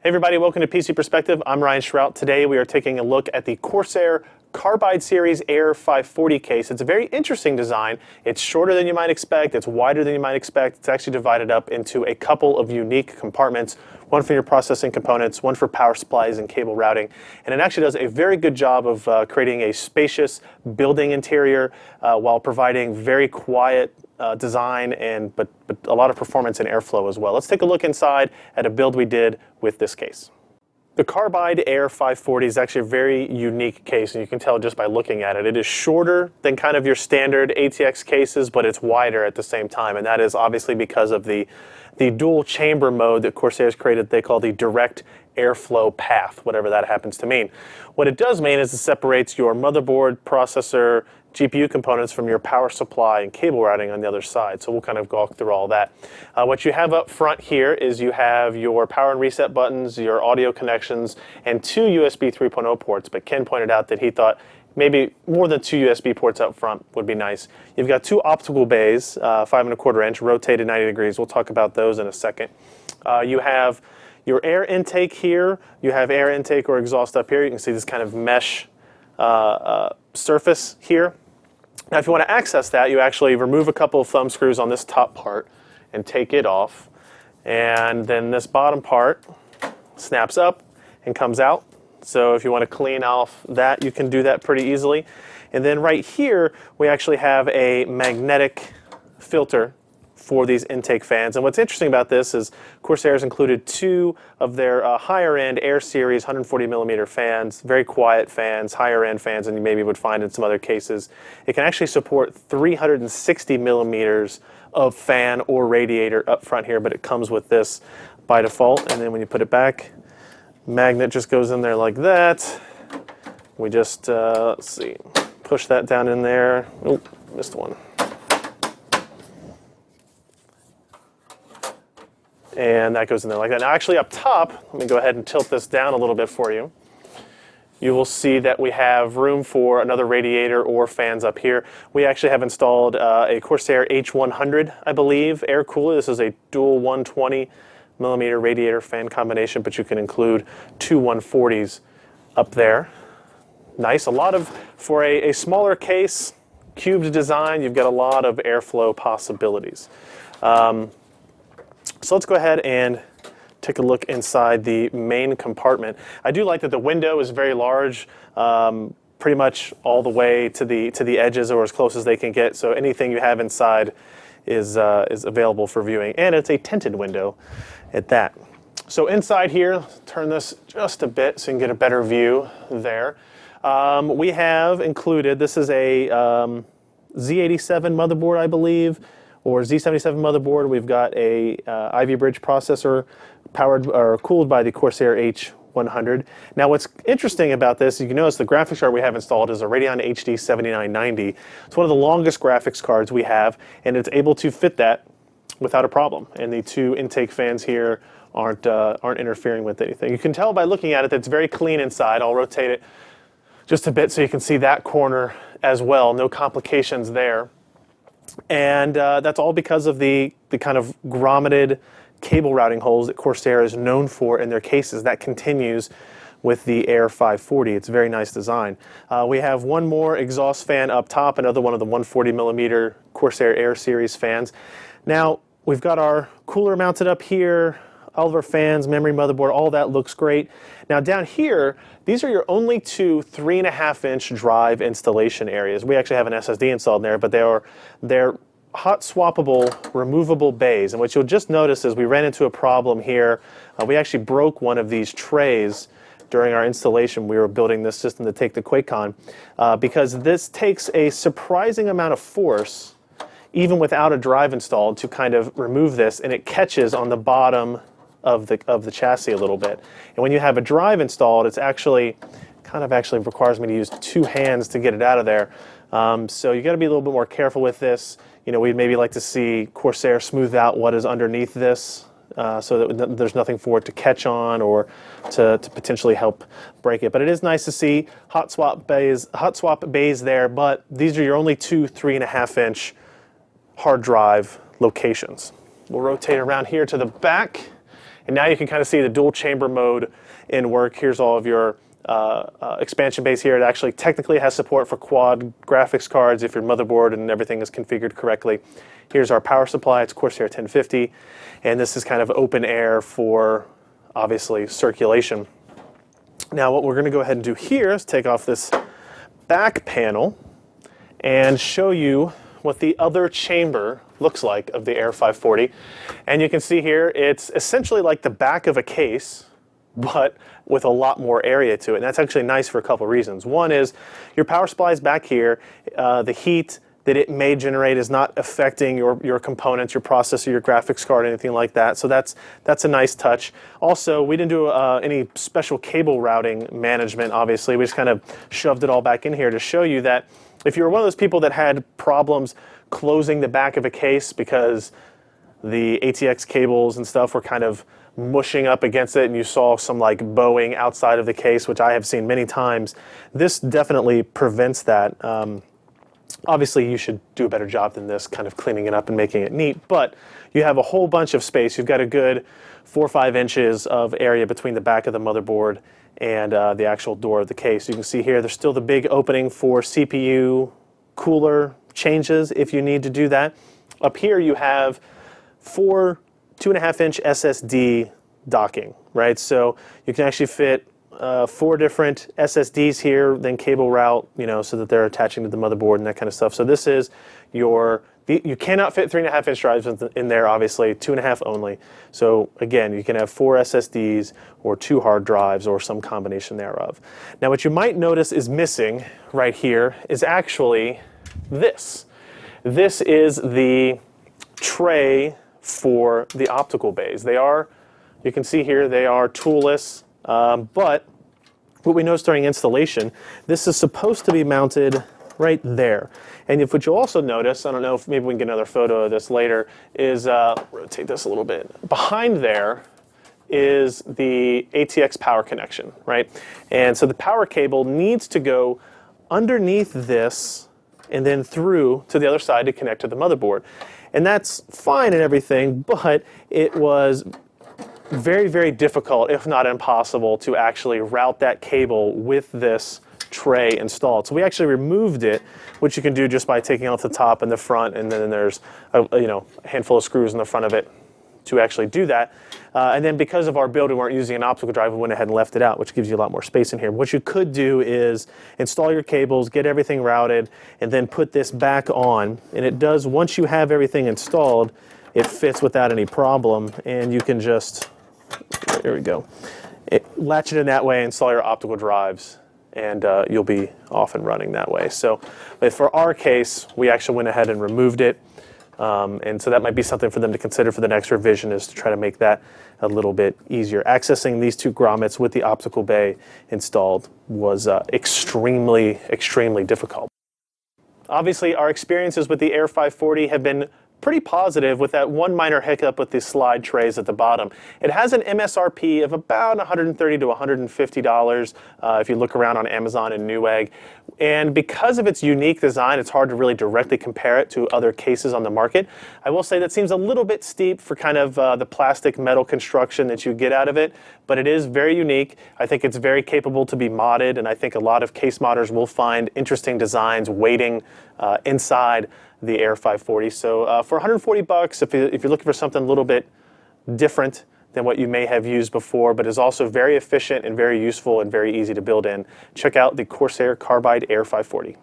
Hey everybody, welcome to PC Perspective. I'm Ryan Schrout. Today we are taking a look at the Corsair Carbide Series Air 540 case. It's a very interesting design. It's shorter than you might expect, it's wider than you might expect. It's actually divided up into a couple of unique compartments, one for your processing components, one for power supplies and cable routing. And it actually does a very good job of creating a spacious building interior while providing very quiet design but a lot of performance and airflow as well. Let's take a look inside at a build we did with this case. The Carbide Air 540 is actually a very unique case, and you can tell just by looking at it. It is shorter than kind of your standard ATX cases, but it's wider at the same time, and that is obviously because of the dual chamber mode that Corsair's created. They call the direct airflow path, whatever that happens to mean. What it does mean is it separates your motherboard, processor, GPU components from your power supply and cable routing on the other side. So we'll kind of go through all that. What you have up front here is you have your power and reset buttons, your audio connections, and two USB 3.0 ports. But Ken pointed out that he thought maybe more than two USB ports up front would be nice. You've got two optical bays, 5¼ inch, rotated 90 degrees. We'll talk about those in a second. You have your air intake here. You have air intake or exhaust up here. You can see this kind of mesh surface here. Now if you want to access that, you actually remove a couple of thumb screws on this top part and take it off, and then this bottom part snaps up and comes out. So if you want to clean off that, you can do that pretty easily. And then right here we actually have a magnetic filter for these intake fans. And what's interesting about this is Corsair's included two of their higher end Air Series 140mm fans, very quiet fans, higher end fans than you maybe would find in some other cases. It can actually support 360mm of fan or radiator up front here, but it comes with this by default. And then when you put it back, magnet just goes in there like that. We just, let's see, push that down in there. Oh, missed one. And that goes in there like that. Now actually up top, let me go ahead and tilt this down a little bit for you. You will see that we have room for another radiator or fans up here. We actually have installed a Corsair H100, I believe, air cooler. This is a dual 120mm radiator fan combination, but you can include two 140s up there. Nice, a lot of, for a smaller case, cubed design, you've got a lot of airflow possibilities. So let's go ahead and take a look inside the main compartment. I do like that the window is very large, pretty much all the way to the edges or as close as they can get. So anything you have inside is available for viewing, and it's a tinted window at that. So inside here, turn this just a bit so you can get a better view there. We have included, this is a Z87 motherboard, I believe, or Z87 motherboard. We've got a Ivy Bridge processor powered or cooled by the Corsair H100. Now what's interesting about this, you can notice the graphics card we have installed is a Radeon HD 7990. It's one of the longest graphics cards we have, and it's able to fit that without a problem. And the two intake fans here aren't interfering with anything. You can tell by looking at it that it's very clean inside. I'll rotate it just a bit so you can see that corner as well. No complications there. And that's all because of the kind of grommeted cable routing holes that Corsair is known for in their cases. That continues with the Air 540. It's a very nice design. We have one more exhaust fan up top, another one of the 140mm Corsair Air Series fans. Now, we've got our cooler mounted up here, all of our fans, memory motherboard, all that looks great. Now down here, these are your only two 3.5-inch drive installation areas. We actually have an SSD installed in there, but they're hot swappable, removable bays. And what you'll just notice is we ran into a problem here. We actually broke one of these trays during our installation. We were building this system to take the QuakeCon because this takes a surprising amount of force, even without a drive installed, to kind of remove this, and it catches on the bottom of the chassis a little bit. And when you have a drive installed, it's actually requires me to use two hands to get it out of there. So you got to be a little bit more careful with this. You know, we'd maybe like to see Corsair smooth out what is underneath this so that there's nothing for it to catch on or to potentially help break it. But it is nice to see hot swap bays there, but these are your only two 3.5-inch hard drive locations. We'll rotate around here to the back, And now you can kind of see the dual chamber mode in work. Here's all of your expansion bays here. It actually technically has support for quad graphics cards if your motherboard and everything is configured correctly. Here's our power supply. It's Corsair 1050, and this is kind of open air for, obviously, circulation. Now what we're going to go ahead and do here is take off this back panel and show you what the other chamber looks like of the Air 540. And you can see here it's essentially like the back of a case, but with a lot more area to it. And that's actually nice for a couple reasons. One is your power supply is back here. The heat that it may generate is not affecting your components, your processor, your graphics card, anything like that. So that's a nice touch. Also, we didn't do any special cable routing management, obviously. We just kind of shoved it all back in here to show you that if you're one of those people that had problems closing the back of a case because the ATX cables and stuff were kind of mushing up against it and you saw some like bowing outside of the case, which I have seen many times, this definitely prevents that. Obviously, you should do a better job than this, kind of cleaning it up and making it neat, but you have a whole bunch of space. You've got a good 4 or 5 inches of area between the back of the motherboard and the actual door of the case. You can see here there's still the big opening for CPU cooler changes if you need to do that. Up here you have 4 2.5-inch SSD docking, right? So you can actually fit 4 different SSDs here, then cable route, you know, so that they're attaching to the motherboard and that kind of stuff. So this is your, you cannot fit 3.5-inch drives in there, obviously, 2.5 only. So again, you can have 4 SSDs or 2 hard drives or some combination thereof. Now what you might notice is missing right here is actually this. This is the tray for the optical bays. They are, you can see here, they are toolless, but what we noticed during installation, this is supposed to be mounted right there. And if what you'll also notice, I don't know if maybe we can get another photo of this later, is, rotate this a little bit, behind there is the ATX power connection, right? And so the power cable needs to go underneath this and then through to the other side to connect to the motherboard. And that's fine and everything, but it was very, very difficult, if not impossible, to actually route that cable with this tray installed. So we actually removed it, which you can do just by taking off the top and the front, and then there's a handful of screws in the front of it to actually do that. And then because of our build, we weren't using an optical drive, we went ahead and left it out, which gives you a lot more space in here. What you could do is install your cables, get everything routed, and then put this back on. And it does, once you have everything installed, it fits without any problem, and you can just, there we go, latch it in that way, install your optical drives, and you'll be off and running that way. So for our case, we actually went ahead and removed it. And so that might be something for them to consider for the next revision, is to try to make that a little bit easier. Accessing these 2 grommets with the optical bay installed was extremely, extremely difficult. Obviously, our experiences with the Air 540 have been pretty positive, with that one minor hiccup with the slide trays at the bottom. It has an MSRP of about $130 to $150 if you look around on Amazon and Newegg. And because of its unique design, it's hard to really directly compare it to other cases on the market. I will say that seems a little bit steep for kind of the plastic metal construction that you get out of it, but it is very unique. I think it's very capable to be modded, and I think a lot of case modders will find interesting designs waiting inside the Air 540. So for 140 bucks, if you're looking for something a little bit different than what you may have used before, but is also very efficient and very useful and very easy to build in, check out the Corsair Carbide Air 540.